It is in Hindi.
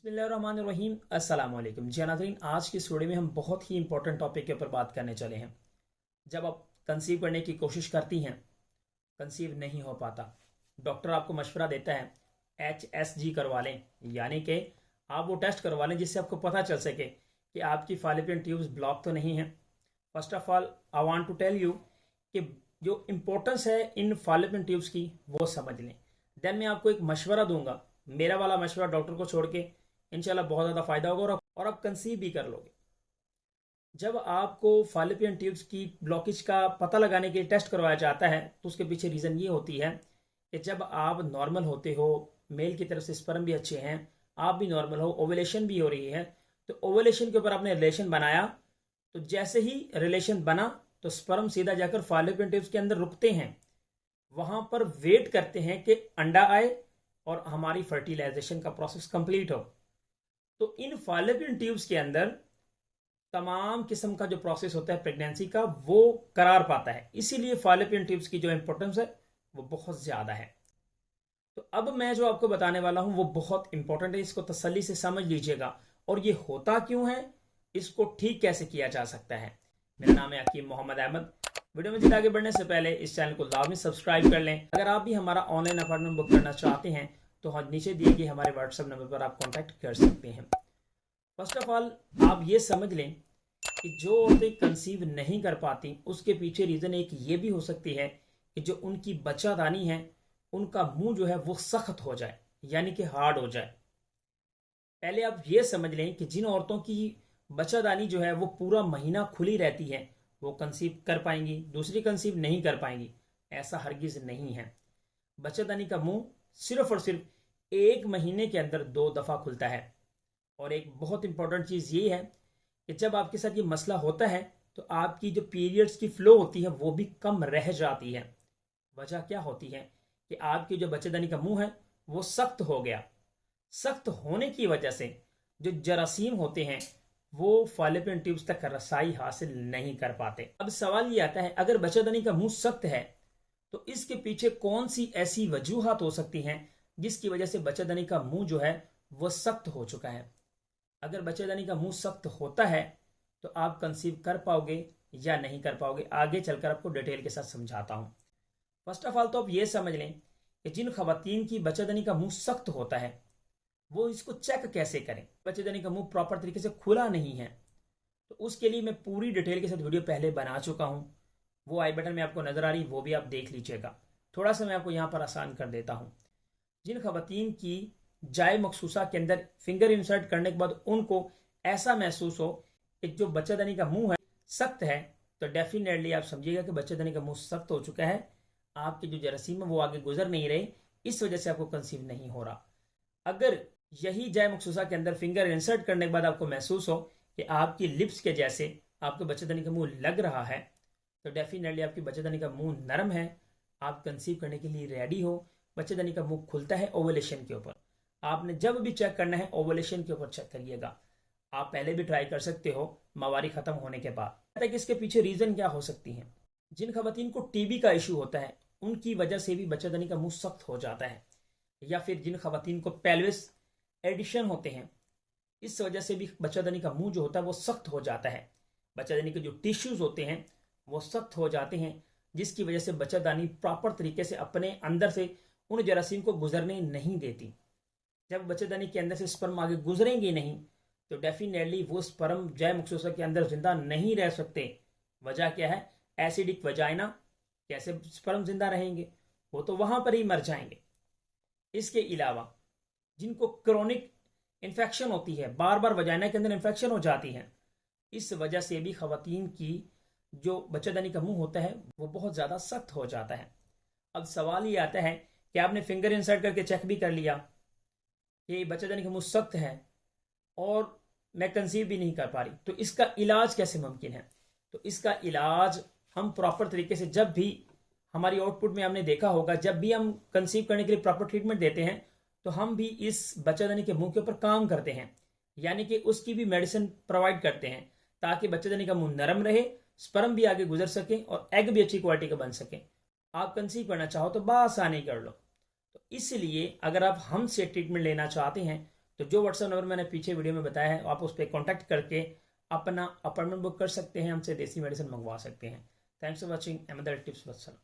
बिस्मिल्लाहिर्रहमानिर्रहीम। अस्सलाम वालेकुम जी नाज़रीन, आज की इस वीडियो में हम बहुत ही इंपॉर्टेंट टॉपिक के ऊपर बात करने चले हैं। जब आप कंसीव करने की कोशिश करती हैं, कंसीव नहीं हो पाता, डॉक्टर आपको मशवरा देता है HSG करवा लें, यानी कि आप वो टेस्ट करवा लें जिससे आपको पता चल सके कि आपकी फॉलोपियन ट्यूब्स ब्लॉक तो नहीं है। First of all I want to tell you कि जो इम्पोर्टेंस है इन फॉलोपियन ट्यूब्स की वो समझ लें। देन मैं आपको एक मशवरा दूंगा, मेरा वाला मशवरा डॉक्टर को छोड़ के, इंशाल्लाह बहुत ज़्यादा फायदा होगा और आप कंसीव भी कर लोगे। जब आपको फॉलोपियन ट्यूब्स की ब्लॉकेज का पता लगाने के लिए टेस्ट करवाया जाता है तो उसके पीछे रीज़न ये होती है कि जब आप नॉर्मल होते हो, मेल की तरफ से स्पर्म भी अच्छे हैं, आप भी नॉर्मल हो, ओवुलेशन भी हो रही है, तो ओवुलेशन के ऊपर आपने रिलेशन बनाया, तो जैसे ही रिलेशन बना तो स्पर्म सीधा जाकर फॉलोपियन ट्यूब्स के अंदर रुकते हैं, वहां पर वेट करते हैं कि अंडा आए और हमारी फर्टिलाइजेशन का प्रोसेस कंप्लीट हो। तो इन फॉलोपियन ट्यूब्स के अंदर तमाम किस्म का जो प्रोसेस होता है प्रेगनेंसी का वो करार पाता है, इसीलिए फॉलोपियन ट्यूब्स की जो इंपॉर्टेंस है वो बहुत ज्यादा है। तो अब मैं जो आपको बताने वाला हूं वो बहुत इंपॉर्टेंट है, इसको तसल्ली से समझ लीजिएगा। और ये होता क्यों है, इसको ठीक कैसे किया जा सकता है। मेरा नाम है हकीम मोहम्मद अहमद। वीडियो में आगे बढ़ने से पहले इस चैनल को लाजमी सब्सक्राइब कर लें। अगर आप भी हमारा ऑनलाइन अपॉइंटमेंट बुक करना चाहते हैं तो नीचे दिए गए हमारे व्हाट्सएप नंबर पर आप कॉन्टैक्ट कर सकते हैं। फर्स्ट ऑफ ऑल आप ये समझ लें कि जो औरतें कंसीव नहीं कर पाती उसके पीछे रीज़न एक ये भी हो सकती है कि जो उनकी बच्चादानी है उनका मुंह जो है वो सख्त हो जाए, यानी कि हार्ड हो जाए। पहले आप ये समझ लें कि जिन औरतों की बच्चादानी जो है वो पूरा महीना खुली रहती है वो कंसीव कर पाएंगी, दूसरी कंसीव नहीं कर पाएंगी, ऐसा हरगिज नहीं है। बच्चादानी का मुंह सिर्फ और सिर्फ एक महीने के अंदर 2 दफा खुलता है। और एक बहुत इंपॉर्टेंट चीज ये है कि जब आपके साथ ये मसला होता है तो आपकी जो पीरियड्स की फ्लो होती है वो भी कम रह जाती है। वजह क्या होती है कि आपकी जो बच्चेदानी का मुंह है वो सख्त हो गया। सख्त होने की वजह से जो जरासीम होते हैं वो फॉलोपियन ट्यूब्स तक रसाई हासिल नहीं कर पाते। अब सवाल ये आता है, अगर बच्चेदानी का मुंह सख्त है तो इसके पीछे कौन सी ऐसी वजूहात हो सकती हैं जिसकी वजह से बच्चेदानी का मुंह जो है वो सख्त हो चुका है। अगर बच्चेदानी का मुंह सख्त होता है तो आप कंसीव कर पाओगे या नहीं कर पाओगे, आगे चलकर आपको डिटेल के साथ समझाता हूं। फर्स्ट ऑफ ऑल तो आप ये समझ लें कि जिन खवातीन की बच्चेदानी का मुंह सख्त होता है वो इसको चेक कैसे करें। बच्चेदानी का मुंह प्रॉपर तरीके से खुला नहीं है तो उसके लिए मैं पूरी डिटेल के साथ वीडियो पहले बना चुका हूं, वो आई बटन में आपको नजर आ रही, वो भी आप देख लीजिएगा। थोड़ा सा मैं आपको यहां पर आसान कर देता हूं। जिन खवातीन की जाए मखसूसा के अंदर फिंगर इंसर्ट करने के बाद उनको ऐसा महसूस हो कि जो बच्चेदानी का मुंह है सख्त है, तो डेफिनेटली आप समझिएगा कि बच्चेदानी का मुंह सख्त हो चुका है, आपके जो जरासीम है वो आगे गुजर नहीं रहे, इस वजह से आपको कंसीव नहीं हो रहा। अगर यही जाए मखसूसा के अंदर फिंगर इंसर्ट करने के बाद आपको महसूस हो कि आपकी लिप्स के जैसे आपके बच्चेदानी का मुंह लग रहा है, तो डेफिनेटली आपकी बच्चेदानी का मुंह नरम है, आप कंसीव करने के लिए रेडी हो। बच्चेदानी का मुंह खुलता है ओवुलेशन के ऊपर। आपने जब भी चेक करना है ओवुलेशन के ऊपर चेक करिएगा। आप पहले भी ट्राई कर सकते हो मवारी खत्म होने के बाद। कि इसके पीछे रीजन क्या हो सकती है। जिन खवातीन को टीबी का इशू होता है उनकी वजह से भी बच्चेदानी का मुंह सख्त हो जाता है, या फिर जिन खवातीन को पेल्विस एडिशन होते हैं इस वजह से भी बच्चेदानी का मुंह जो होता है वो सख्त हो जाता है। बच्चेदानी के जो टिश्यूज होते हैं वो सख्त हो जाते हैं, जिसकी वजह से बच्चेदानी प्रॉपर तरीके से अपने अंदर से उन जरासीम को गुजरने नहीं देती। जब बच्चेदानी के अंदर से स्पर्म आगे गुजरेंगे नहीं तो डेफिनेटली वो स्पर्म जय मखसूसा के अंदर जिंदा नहीं रह सकते। वजह क्या है, एसिडिक वजाइना, कैसे स्पर्म जिंदा रहेंगे, वो तो वहां पर ही मर जाएंगे। इसके अलावा जिनको क्रोनिक इन्फेक्शन होती है, बार बार वजाइना के अंदर इन्फेक्शन हो जाती है, इस वजह से भी खवातीन की जो बच्चेदानी का मुंह होता है वो बहुत ज्यादा सख्त हो जाता है। अब सवाल ये आता है कि आपने फिंगर इंसर्ट करके चेक भी कर लिया कि बच्चेदानी का मुंह सख्त है और मैं कंसीव भी नहीं कर पा रही, तो इसका इलाज कैसे मुमकिन है। तो इसका इलाज हम प्रॉपर तरीके से, जब भी हमारी आउटपुट में हमने देखा होगा, जब भी हम कंसीव करने के लिए प्रॉपर ट्रीटमेंट देते हैं तो हम भी इस बच्चेदानी के मुंह के ऊपर काम करते हैं, यानी कि उसकी भी मेडिसिन प्रोवाइड करते हैं ताकि बच्चेदानी का मुंह नरम रहे, स्पर्म भी आगे गुजर सके और एग भी अच्छी क्वालिटी का बन सके। आप कंसीव करना चाहो तो बासानी कर लो। तो इसलिए अगर आप हमसे ट्रीटमेंट लेना चाहते हैं तो जो व्हाट्सएप नंबर मैंने पीछे वीडियो में बताया है आप उस पर कॉन्टैक्ट करके अपना अपॉइंटमेंट बुक कर सकते हैं, हमसे देसी मेडिसिन मंगवा सकते हैं। Thanks for watching Ahmad tips. वस्सलाम।